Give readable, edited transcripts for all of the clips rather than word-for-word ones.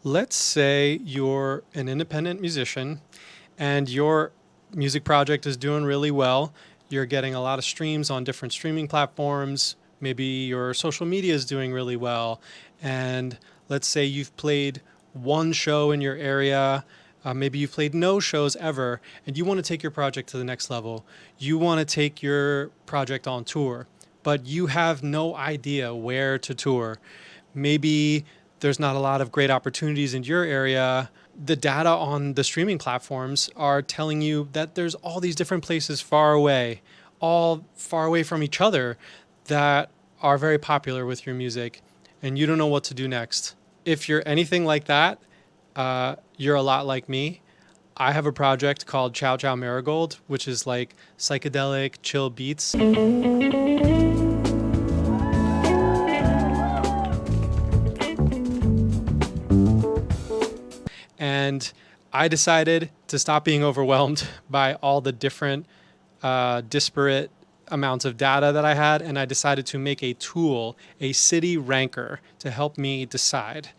Let's say you're an independent musician and your music project is doing really well. You're getting a lot of streams on different streaming platforms. Maybe your social media is doing really well. And let's say you've played one show in your area. Maybe you've played no shows ever, and you want to take your project to the next level. You want to take your project on tour, but you have no idea where to tour. Maybe there's not a lot of great opportunities in your area. The data on the streaming platforms are telling you that there's all these different places far away, all far away from each other, that are very popular with your music, and you don't know what to do next. If you're anything like that, you're a lot like me. I have a project called Ciao Ciao Marigold, which is like psychedelic chill beats. And I decided to stop being overwhelmed by all the different disparate amounts of data that I had. And I decided to make a tool, a city ranker, to help me decide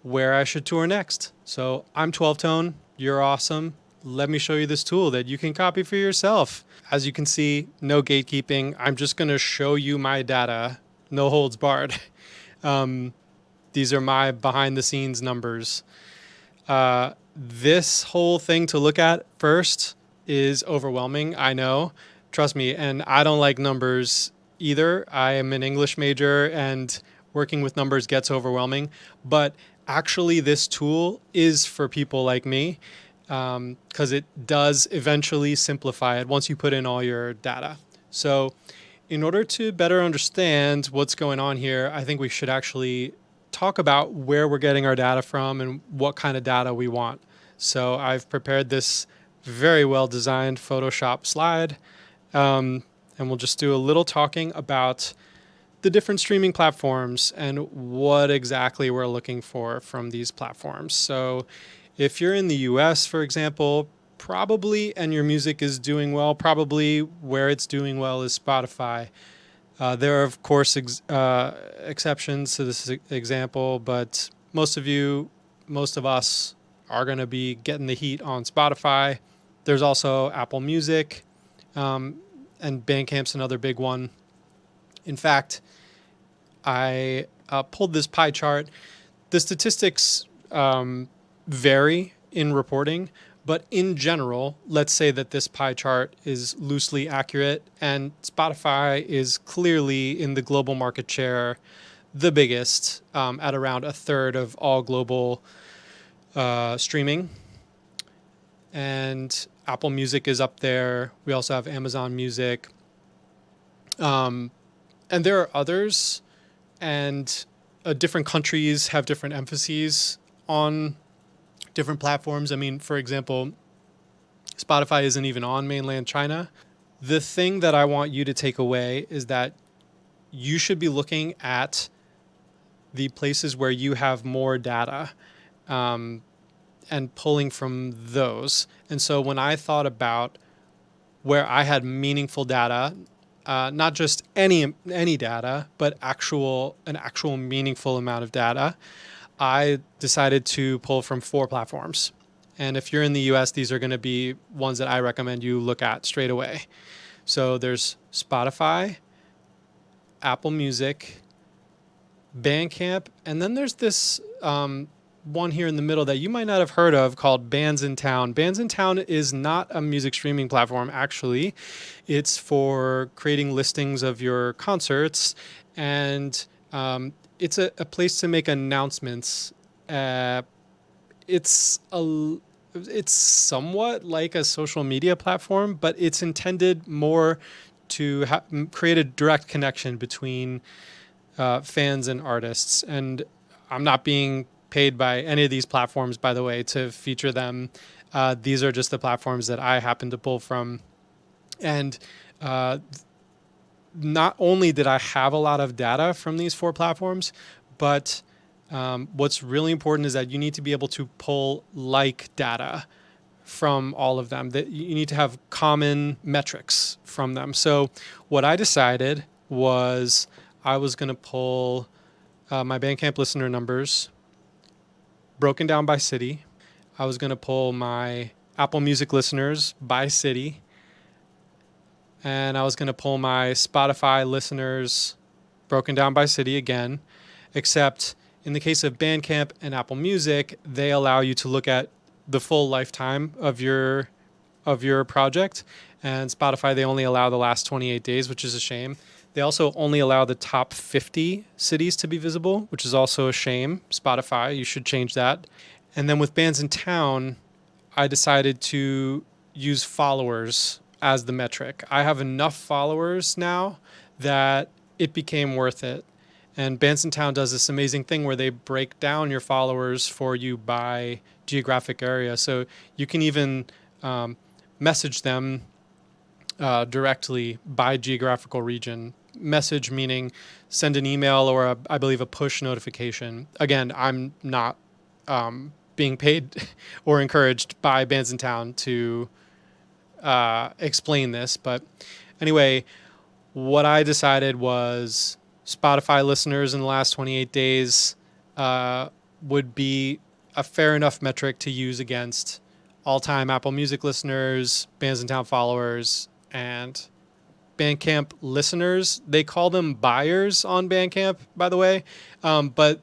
where I should tour next. So I'm 12 Tone. You're awesome. Let me show you this tool that you can copy for yourself. As you can see, no gatekeeping. I'm just going to show you my data, no holds barred. These are my behind the scenes numbers. This whole thing to look at first is overwhelming. I know, trust me. And I don't like numbers either. I am an English major and working with numbers gets overwhelming, but actually this tool is for people like me. Because it does eventually simplify it once you put in all your data. So in order to better understand what's going on here, I think we should actually talk about where we're getting our data from and what kind of data we want. So I've prepared this very well designed Photoshop slide, and we'll just do a little talking about the different streaming platforms and what exactly we're looking for from these platforms. So if you're in the US, for example, probably, and your music is doing well, probably where it's doing well is Spotify. There are, of course, exceptions to this example, but most of us are going to be getting the heat on Spotify. There's also Apple Music, and Bandcamp's another big one. In fact, I pulled this pie chart. The statistics vary in reporting, but in general, let's say that this pie chart is loosely accurate and Spotify is clearly in the global market share, the biggest, at around a third of all global streaming. And Apple Music is up there. We also have Amazon Music. And there are others, and different countries have different emphases on different platforms. I mean, for example, Spotify isn't even on mainland China. The thing that I want you to take away is that you should be looking at the places where you have more data, and pulling from those. And so when I thought about where I had meaningful data, not just any data, but an actual meaningful amount of data, I decided to pull from 4 platforms. And if you're in the US, these are going to be ones that I recommend you look at straight away. So there's Spotify, Apple Music, Bandcamp, and then there's this one here in the middle that you might not have heard of called Bands in Town. Bands in Town is not a music streaming platform, actually. It's for creating listings of your concerts, and it's a place to make announcements. It's somewhat like a social media platform, but it's intended more to create a direct connection between fans and artists. And I'm not being paid by any of these platforms, by the way, to feature them. These are just the platforms that I happen to pull from. And not only did I have a lot of data from these 4 platforms, but what's really important is that you need to be able to pull like data from all of them. That you need to have common metrics from them. So what I decided was I was going to pull my Bandcamp listener numbers, broken down by city. I was going to pull my Apple Music listeners by city. And I was going to pull my Spotify listeners broken down by city again, except in the case of Bandcamp and Apple Music, they allow you to look at the full lifetime of your project. And Spotify, they only allow the last 28 days, which is a shame. They also only allow the top 50 cities to be visible, which is also a shame. Spotify, you should change that. And then with Bands in Town, I decided to use followers as the metric. I have enough followers now that it became worth it. And Bands in Town does this amazing thing where they break down your followers for you by geographic area. So you can even message them directly by geographical region. Message meaning send an email or I believe a push notification. Again, I'm not being paid or encouraged by Bands in Town to explain this. But anyway, what I decided was Spotify listeners in the last 28 days would be a fair enough metric to use against all-time Apple Music listeners, Bands in Town followers, and Bandcamp listeners. They call them buyers on Bandcamp, by the way. But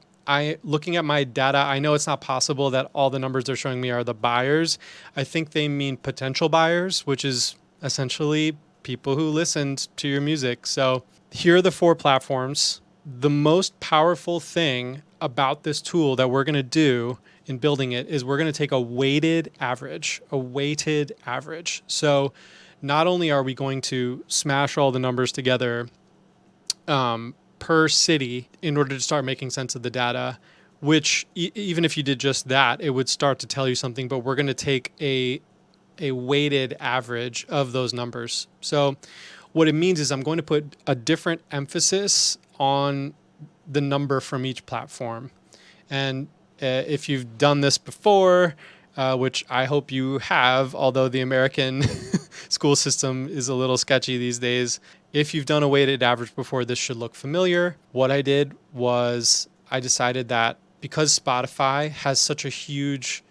looking at my data, I know it's not possible that all the numbers they're showing me are the buyers. I think they mean potential buyers, which is essentially people who listened to your music. So here are the 4 platforms. The most powerful thing about this tool that we're going to do in building it is we're going to take a weighted average. So not only are we going to smash all the numbers together per city in order to start making sense of the data, which even if you did just that, it would start to tell you something, but we're going to take a weighted average of those numbers. So what it means is I'm going to put a different emphasis on the number from each platform. And if you've done this before, which I hope you have, although the American school system is a little sketchy these days, if you've done a weighted average before, this should look familiar. What I did was I decided that because Spotify has such a huge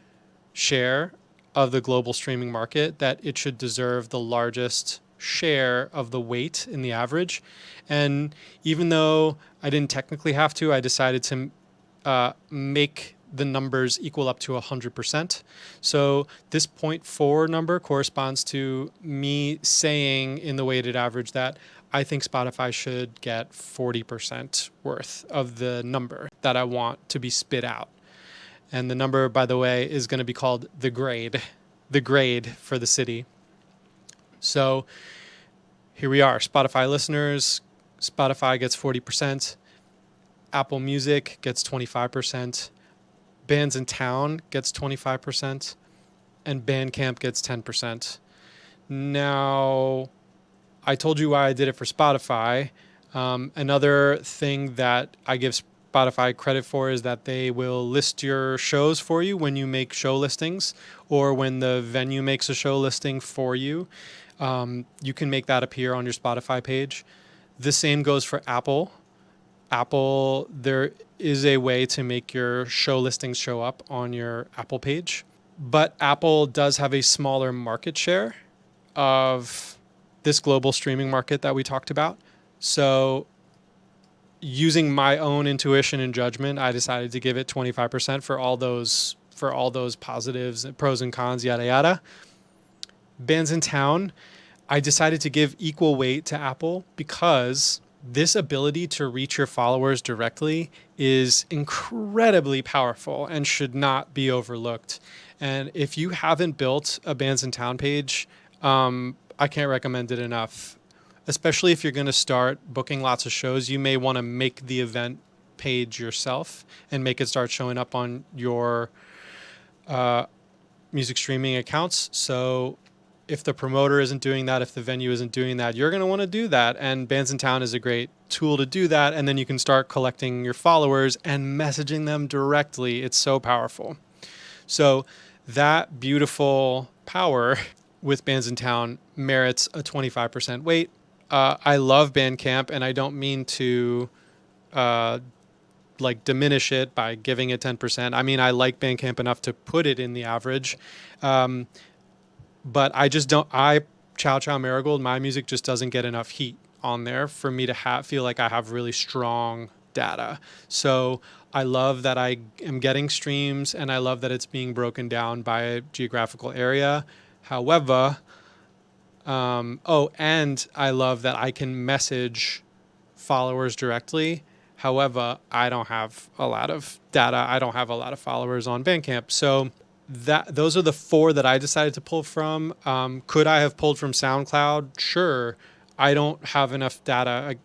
share of the global streaming market, that it should deserve the largest share of the weight in the average. And even though I didn't technically have to, I decided to make the numbers equal up to 100%. So this 0.4 number corresponds to me saying in the weighted average that I think Spotify should get 40% worth of the number that I want to be spit out. And the number, by the way, is going to be called the grade for the city. So here we are. Spotify listeners, Spotify gets 40%. Apple Music gets 25%. Bands in Town gets 25%. And Bandcamp gets 10%. Now, I told you why I did it for Spotify. Another thing that I give Spotify credit for is that they will list your shows for you when you make show listings, or when the venue makes a show listing for you. You can make that appear on your Spotify page. The same goes for Apple. Apple, there is a way to make your show listings show up on your Apple page, but Apple does have a smaller market share of this global streaming market that we talked about. So using my own intuition and judgment, I decided to give it 25% for all those positives, pros and cons, yada, yada. Bands in Town, I decided to give equal weight to Apple because this ability to reach your followers directly is incredibly powerful and should not be overlooked. And if you haven't built a Bands in Town page, I can't recommend it enough. Especially if you're going to start booking lots of shows, you may want to make the event page yourself and make it start showing up on your music streaming accounts. So if the promoter isn't doing that, if the venue isn't doing that, you're going to want to do that. And Bands in Town is a great tool to do that. And then you can start collecting your followers and messaging them directly. It's so powerful. So that beautiful power with Bands in Town merits a 25% weight. I love Bandcamp, and I don't mean to like diminish it by giving it 10%. I mean, I like Bandcamp enough to put it in the average. But I just don't, Ciao Ciao Marigold, my music just doesn't get enough heat on there for me to feel like I have really strong data. So I love that I am getting streams, and I love that it's being broken down by a geographical area. However, and I love that I can message followers directly. However, I don't have a lot of data. I don't have a lot of followers on Bandcamp. So those are the four that I decided to pull from. Could I have pulled from SoundCloud? Sure. I don't have enough data.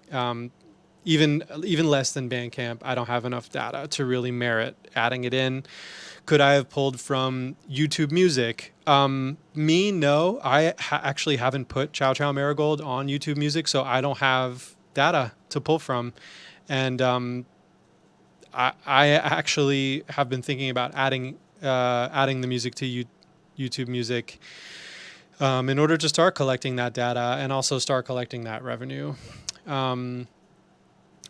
Even less than Bandcamp, I don't have enough data to really merit adding it in. Could I have pulled from YouTube Music? No. I actually haven't put Ciao Ciao Marigold on YouTube Music, so I don't have data to pull from. And I actually have been thinking about adding the music to YouTube Music in order to start collecting that data and also start collecting that revenue.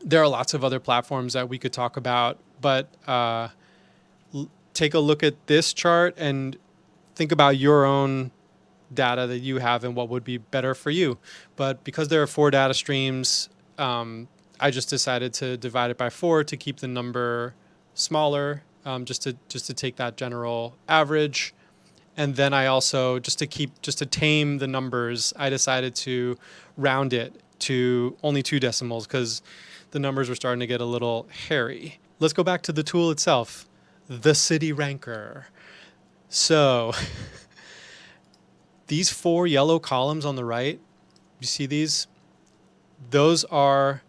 There are lots of other platforms that we could talk about, but take a look at this chart and think about your own data that you have and what would be better for you. But because there are 4 data streams, I just decided to divide it by 4 to keep the number smaller, just to take that general average. And then I also, just to tame the numbers, I decided to round it to only 2 decimals because the numbers were starting to get a little hairy. Let's go back to the tool itself, the city ranker. So these 4 yellow columns on the right, you see these? Those are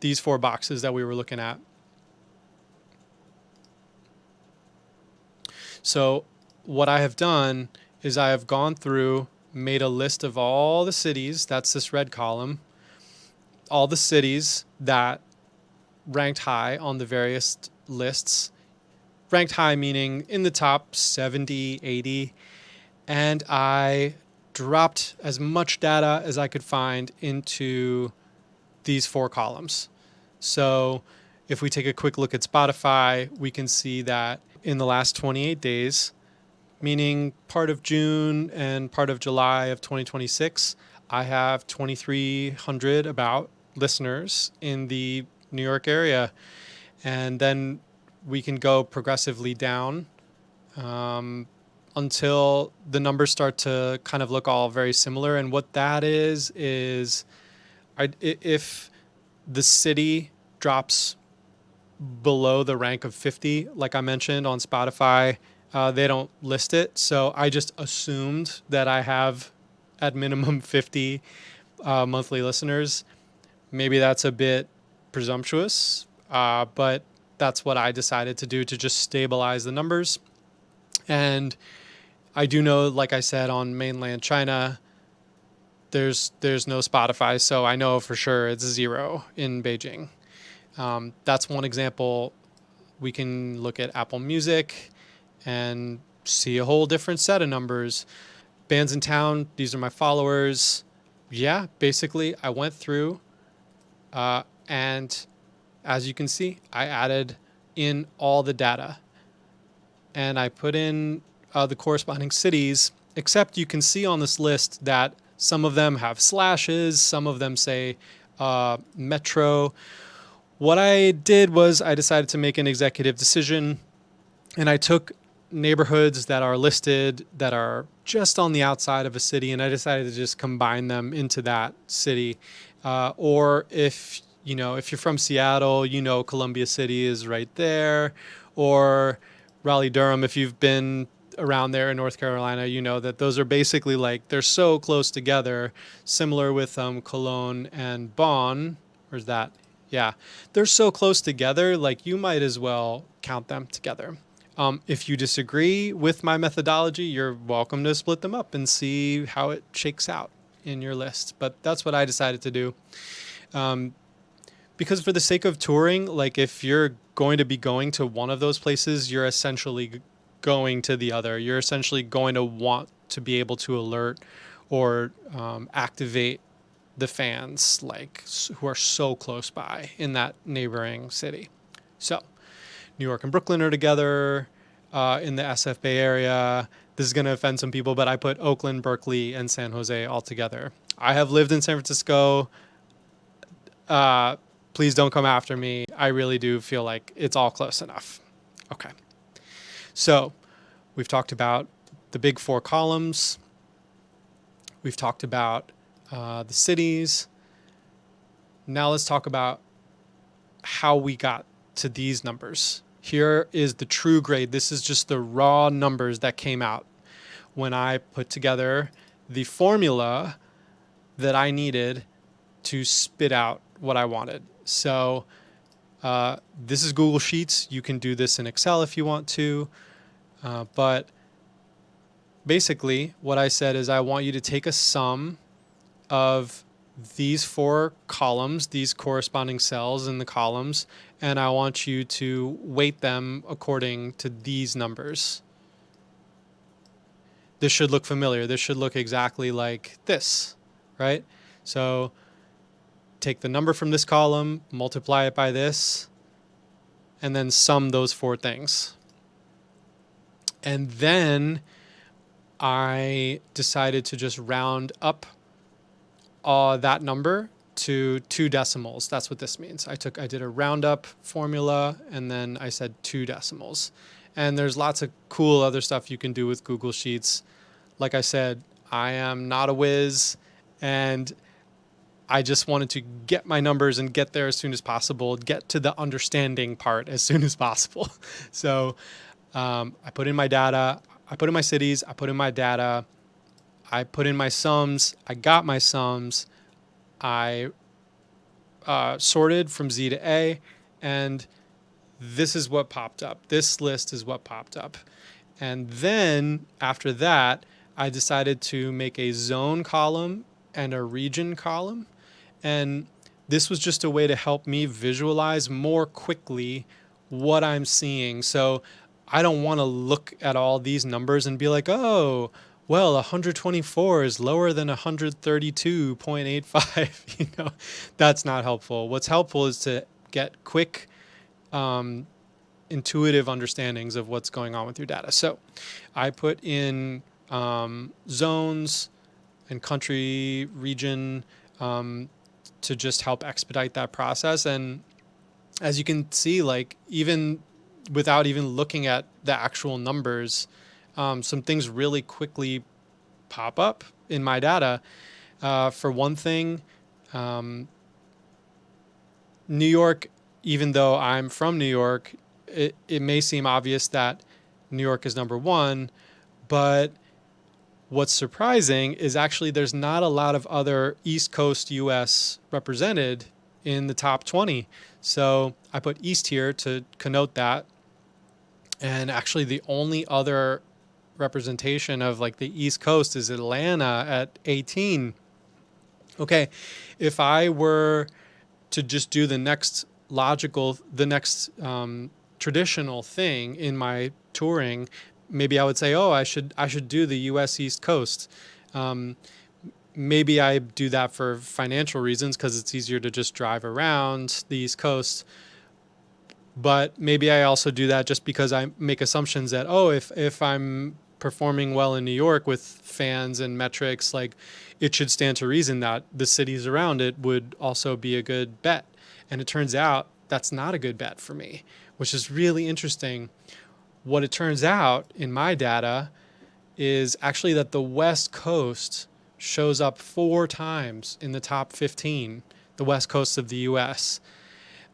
these 4 boxes that we were looking at. So what I have done is I have gone through, made a list of all the cities, that's this red column, all the cities that ranked high on the various lists. Ranked high meaning in the top 70, 80. And I dropped as much data as I could find into these 4 columns. So if we take a quick look at Spotify, we can see that in the last 28 days, meaning part of June and part of July of 2026, I have 2,300 about listeners in the New York area. And then we can go progressively down until the numbers start to kind of look all very similar. And what that is if the city drops below the rank of 50, like I mentioned on Spotify, they don't list it. So I just assumed that I have at minimum 50 monthly listeners. Maybe that's a bit presumptuous, but that's what I decided to do to just stabilize the numbers. And I do know, like I said, on mainland China, there's no Spotify, so I know for sure it's 0 in Beijing. That's one example. We can look at Apple Music and see a whole different set of numbers. Bands in town, these are my followers. Yeah, basically I went through and as you can see, I added in all the data and I put in the corresponding cities, except you can see on this list that some of them have slashes, some of them say metro. What I did was I decided to make an executive decision, and I took neighborhoods that are listed that are just on the outside of a city, and I decided to just combine them into that city. Or if you're from Seattle, Columbia City is right there, or Raleigh-Durham, if you've been around there in North Carolina, you know that those are basically like, they're so close together, similar with Cologne and Bonn, or is that? Yeah, they're so close together, like you might as well count them together. If you disagree with my methodology, you're welcome to split them up and see how it shakes out in your list. But that's what I decided to do. Because for the sake of touring, like if you're going to be going to one of those places, you're essentially going to the other. You're essentially going to want to be able to alert or activate the fans like who are so close by in that neighboring city. So New York and Brooklyn are together in the SF Bay Area. This is going to offend some people, but I put Oakland, Berkeley, and San Jose all together. I have lived in San Francisco. Please don't come after me. I really do feel like it's all close enough. Okay. So we've talked about the big four columns. We've talked about the cities. Now let's talk about how we got to these numbers. Here is the true grade. This is just the raw numbers that came out when I put together the formula that I needed to spit out what I wanted. So this is Google Sheets. You can do this in Excel if you want to. But basically, what I said is I want you to take a sum of these four columns, these corresponding cells in the columns, and I want you to weight them according to these numbers. This should look familiar. This should look exactly like this, right? So take the number from this column, multiply it by this, and then sum those four things. And then I decided to just round up that number to 2 decimals. That's what this means. I did a roundup formula, and then I said 2 decimals. And there's lots of cool other stuff you can do with Google Sheets. Like I said, I am not a whiz, and I just wanted to get my numbers and get there as soon as possible, get to the understanding part as soon as possible. So I put in my data, I put in my cities, I put in my data, I put in my sums, I got my sums, I sorted from Z to A, and this is what popped up. This list is what popped up. And then after that, I decided to make a zone column and a region column. And this was just a way to help me visualize more quickly what I'm seeing. So I don't want to look at all these numbers and be like, oh, well, 124 is lower than 132.85. That's not helpful. What's helpful is to get quick, intuitive understandings of what's going on with your data. So I put in zones and country, region, to just help expedite that process. And as you can see, like even without even looking at the actual numbers, some things really quickly pop up in my data. For one thing, New York, even though I'm from New York, it may seem obvious that New York is number one, but what's surprising is actually there's not a lot of other East Coast US represented in the top 20. So I put East here to connote that. And actually the only other representation of like the East Coast is Atlanta at 18. Okay, if I were to just do the next traditional thing in my touring, maybe I would say, oh, I should do the U.S. East Coast. Maybe I do that for financial reasons because it's easier to just drive around the East Coast. But maybe I also do that just because I make assumptions that, oh, if I'm performing well in New York with fans and metrics, like it should stand to reason that the cities around it would also be a good bet. And it turns out that's not a good bet for me, which is really interesting. What it turns out in my data is actually that the West Coast shows up 4 times in the top 15, the West Coast of the US.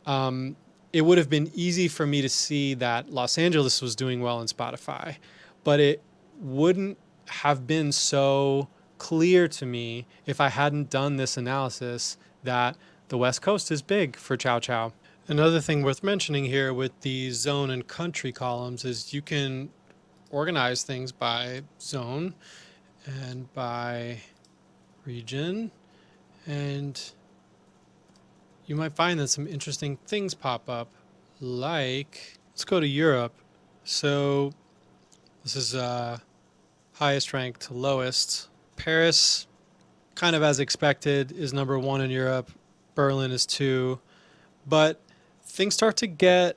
It would have been easy for me to see that Los Angeles was doing well in Spotify, but it wouldn't have been so clear to me if I hadn't done this analysis that the West Coast is big for Ciao Ciao. Another thing worth mentioning here with the zone and country columns is you can organize things by zone and by region, and you might find that some interesting things pop up, like, let's go to Europe. So this is highest ranked to lowest. Paris, kind of as expected, is number 1 in Europe. Berlin is 2. But things start to get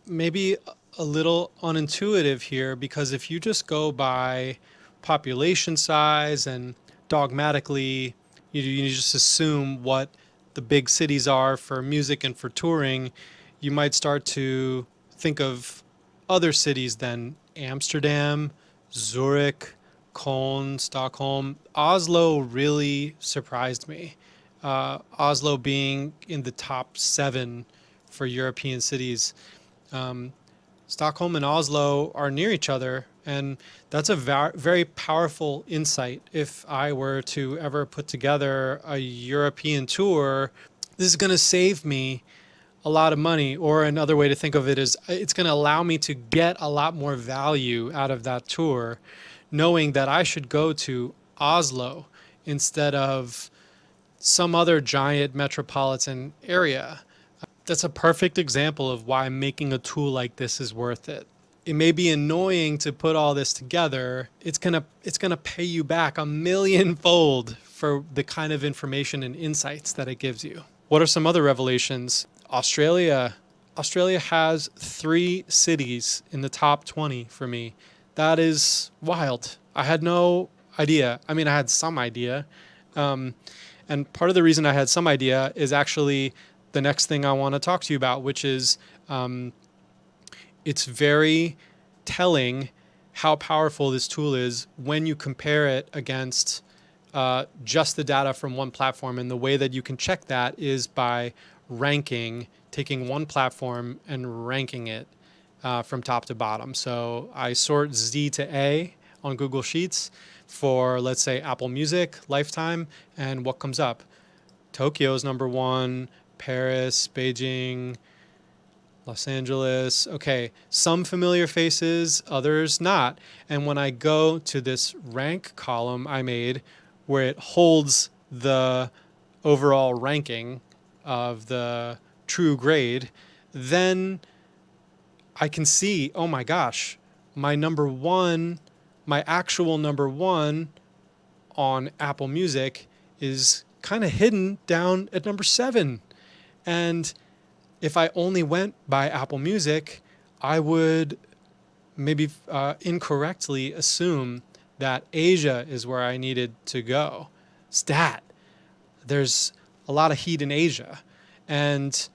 maybe a little unintuitive here, because if you just go by population size and dogmatically you just assume what the big cities are for music and for touring, you might start to think of other cities than Amsterdam, Zurich, Cologne, Stockholm. Oslo really surprised me. Oslo being in the top 7 for European cities. Um, Stockholm and Oslo are near each other, and that's a very powerful insight. If I were to ever put together a European tour, this is going to save me a lot of money. Or another way to think of it is it's going to allow me to get a lot more value out of that tour, knowing that I should go to Oslo instead of some other giant metropolitan area. That's a perfect example of why making a tool like this is worth it. It may be annoying to put all this together. It's gonna pay you back a millionfold for the kind of information and insights that it gives you. What are some other revelations? Australia has 3 cities in the top 20 for me. That is wild. I had no idea. I mean, I had some idea. Um, and part of the reason I had some idea is actually the next thing I want to talk to you about, which is it's very telling how powerful this tool is when you compare it against just the data from one platform. And the way that you can check that is by ranking, taking one platform and ranking it from top to bottom. So I sort Z to A on Google Sheets for, let's say, Apple Music, Lifetime, and what comes up? Tokyo's number 1, Paris, Beijing, Los Angeles. Okay, some familiar faces, others not. And when I go to this rank column I made, where it holds the overall ranking of the true grade, then I can see, oh my gosh, my number 1, my actual number 1 on Apple Music is kind of hidden down at number 7. And if I only went by Apple Music, I would maybe incorrectly assume that Asia is where I needed to go. Stat. There's a lot of heat in Asia. And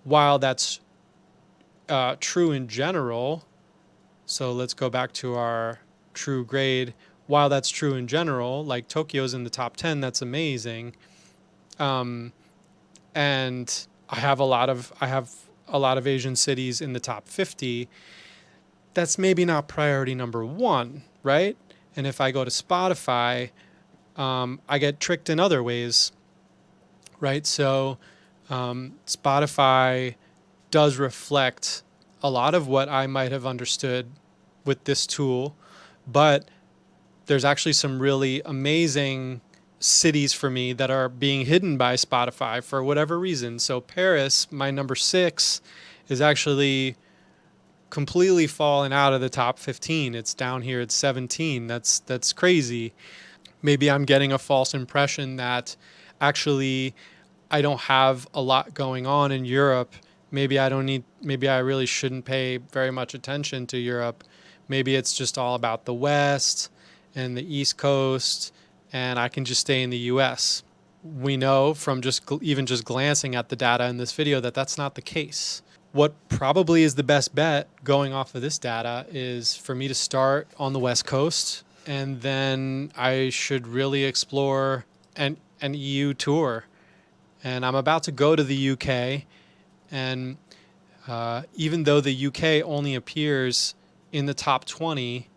while that's true in general, so let's go back to our true grade. While that's true in general, like Tokyo's in the top 10, that's amazing. And I have a lot of Asian cities in the top 50. That's maybe not priority number 1, right? And if I go to Spotify, I get tricked in other ways, right? So Spotify does reflect a lot of what I might have understood with this tool, but there's actually some really amazing cities for me that are being hidden by Spotify for whatever reason. So Paris, my number 6, is actually completely fallen out of the top 15. It's down here at 17. That's crazy. Maybe I'm getting a false impression that actually I don't have a lot going on in Europe. Maybe I really shouldn't pay very much attention to Europe. Maybe it's just all about the West and the East Coast, and I can just stay in the US. We know from even just glancing at the data in this video that that's not the case. What probably is the best bet going off of this data is for me to start on the West Coast, and then I should really explore an EU tour. And I'm about to go to the UK, and even though the UK only appears in the top 20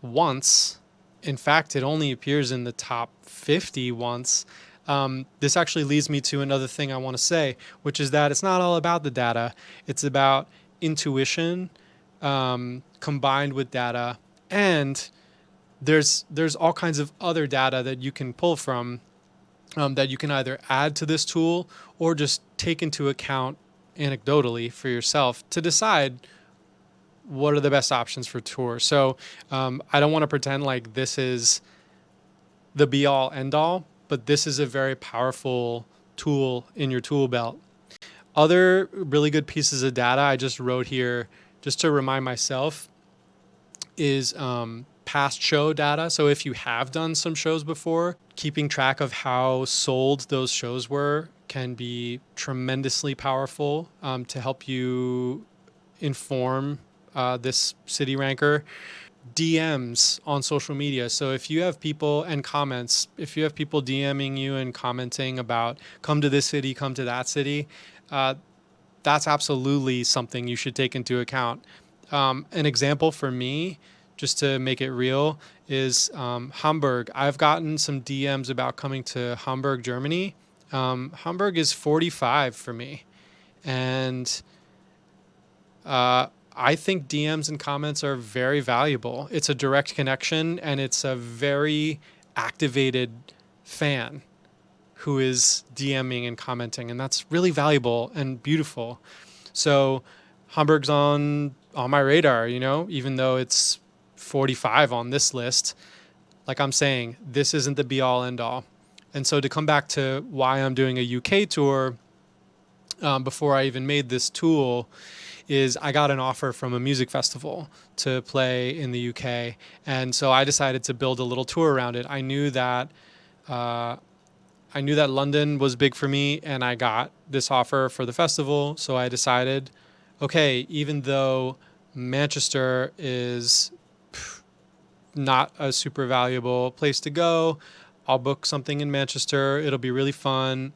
once, in fact, it only appears in the top 50 once. This actually leads me to another thing I want to say, which is that it's not all about the data. It's about intuition combined with data. And there's all kinds of other data that you can pull from that you can either add to this tool or just take into account anecdotally for yourself to decide what are the best options for tour. So I don't want to pretend like this is the be all end all, but this is a very powerful tool in your tool belt. Other really good pieces of data I just wrote here just to remind myself is past show data. So if you have done some shows before, keeping track of how sold those shows were can be tremendously powerful to help you inform this city ranker. DMs on social media. So if you have people and comments, if you have people DMing you and commenting about come to this city, come to that city, uh, that's absolutely something you should take into account. An example for me, just to make it real, is Hamburg. I've gotten some DMs about coming to Hamburg, Germany. Hamburg is 45 for me. And I think DMs and comments are very valuable. It's a direct connection and it's a very activated fan who is DMing and commenting, and that's really valuable and beautiful. So Hamburg's on my radar, even though it's 45 on this list. Like I'm saying, this isn't the be all end all. And so to come back to why I'm doing a UK tour before I even made this tool is I got an offer from a music festival to play in the UK. And so I decided to build a little tour around it. I knew that London was big for me, and I got this offer for the festival. So I decided, okay, even though Manchester is not a super valuable place to go, I'll book something in Manchester. It'll be really fun.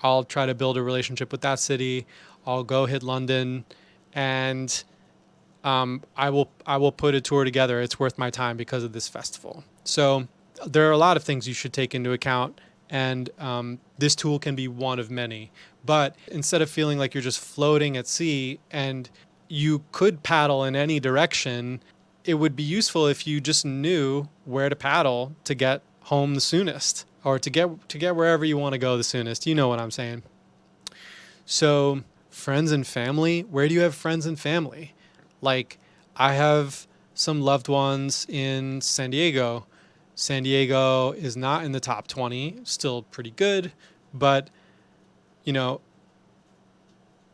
I'll try to build a relationship with that city. I'll go hit London, and I will put a tour together. It's worth my time because of this festival. So there are a lot of things you should take into account, and this tool can be one of many. But instead of feeling like you're just floating at sea and you could paddle in any direction, it would be useful if you just knew where to paddle to get home the soonest, or to get wherever you want to go the soonest. You know what I'm saying? So friends and family, where do you have friends and family? Like, I have some loved ones in San Diego. San Diego is not in the top 20, still pretty good, but you know,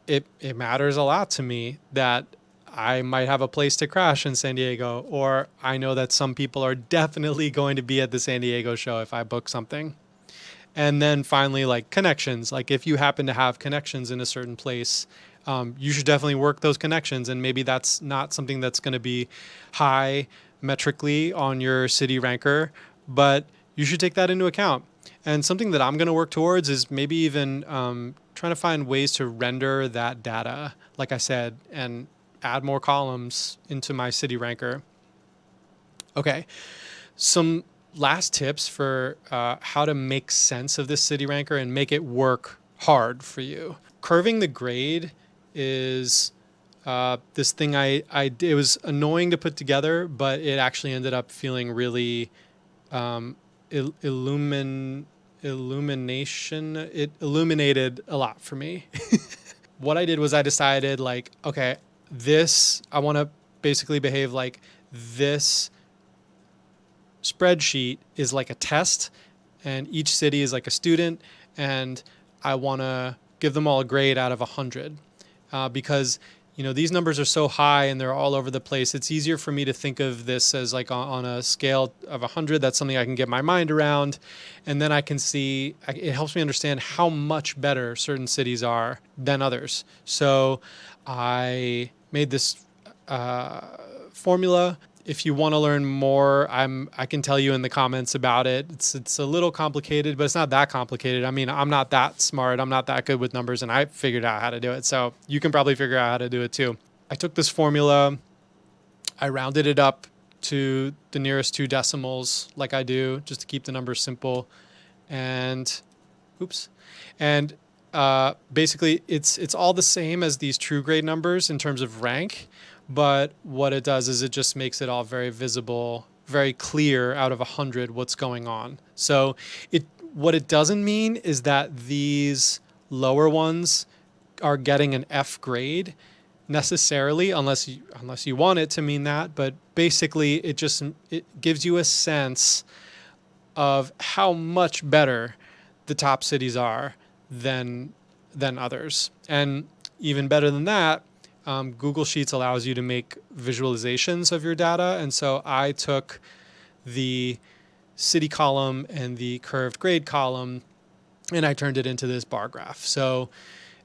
it matters a lot to me that I might have a place to crash in San Diego, or I know that some people are definitely going to be at the San Diego show if I book something. And then finally, like connections. Like if you happen to have connections in a certain place, you should definitely work those connections. And maybe that's not something that's going to be high metrically on your city ranker, but you should take that into account. And something that I'm going to work towards is maybe even trying to find ways to render that data, like I said, and add more columns into my city ranker. Okay, some last tips for how to make sense of this city ranker and make it work hard for you. Curving the grade is this thing it was annoying to put together, but it actually ended up feeling really illumination. It illuminated a lot for me. What I did was I decided, like, okay, I want to basically behave like this spreadsheet is like a test, and each city is like a student, and I want to give them all a grade out of 100 because these numbers are so high and they're all over the place. It's easier for me to think of this as like on a scale of 100. That's something I can get my mind around, and then I can see it helps me understand how much better certain cities are than others. So I made this formula. If you want to learn more, I can tell you in the comments about it. It's a little complicated, but it's not that complicated. I mean, I'm not that smart. I'm not that good with numbers, and I figured out how to do it. So you can probably figure out how to do it too. I took this formula, I rounded it up to the nearest 2 decimals, like I do, just to keep the numbers simple. And basically it's all the same as these true grade numbers in terms of rank. But what it does is it just makes it all very visible, very clear out of 100 what's going on. So what it doesn't mean is that these lower ones are getting an F grade necessarily, unless you want it to mean that. But basically, it gives you a sense of how much better the top cities are than than others. And even better than that, Google Sheets allows you to make visualizations of your data. And so I took the city column and the curved grade column and I turned it into this bar graph. So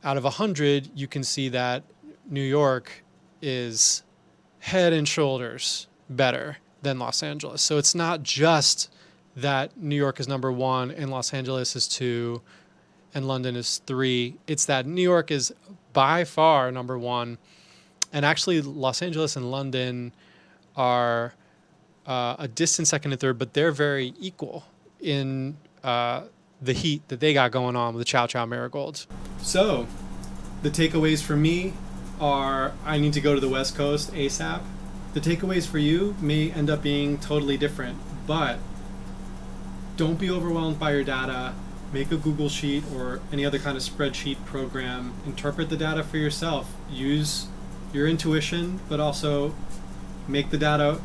out of 100, you can see that New York is head and shoulders better than Los Angeles. So it's not just that New York is number 1 and Los Angeles is 2 and London is 3. It's that New York is by far number 1. And actually Los Angeles and London are a distant second and third, but they're very equal in the heat that they got going on with the Ciao Ciao Marigold. So the takeaways for me are I need to go to the West Coast ASAP. The takeaways for you may end up being totally different, but don't be overwhelmed by your data. Make a Google Sheet or any other kind of spreadsheet program. Interpret the data for yourself. Use your intuition, but also make the data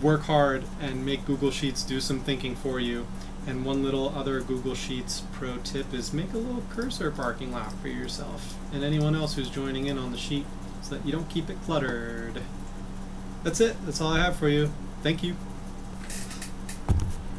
work hard and make Google Sheets do some thinking for you. And one little other Google Sheets pro tip is make a little cursor parking lot for yourself and anyone else who's joining in on the sheet so that you don't keep it cluttered. That's it. That's all I have for you. Thank you.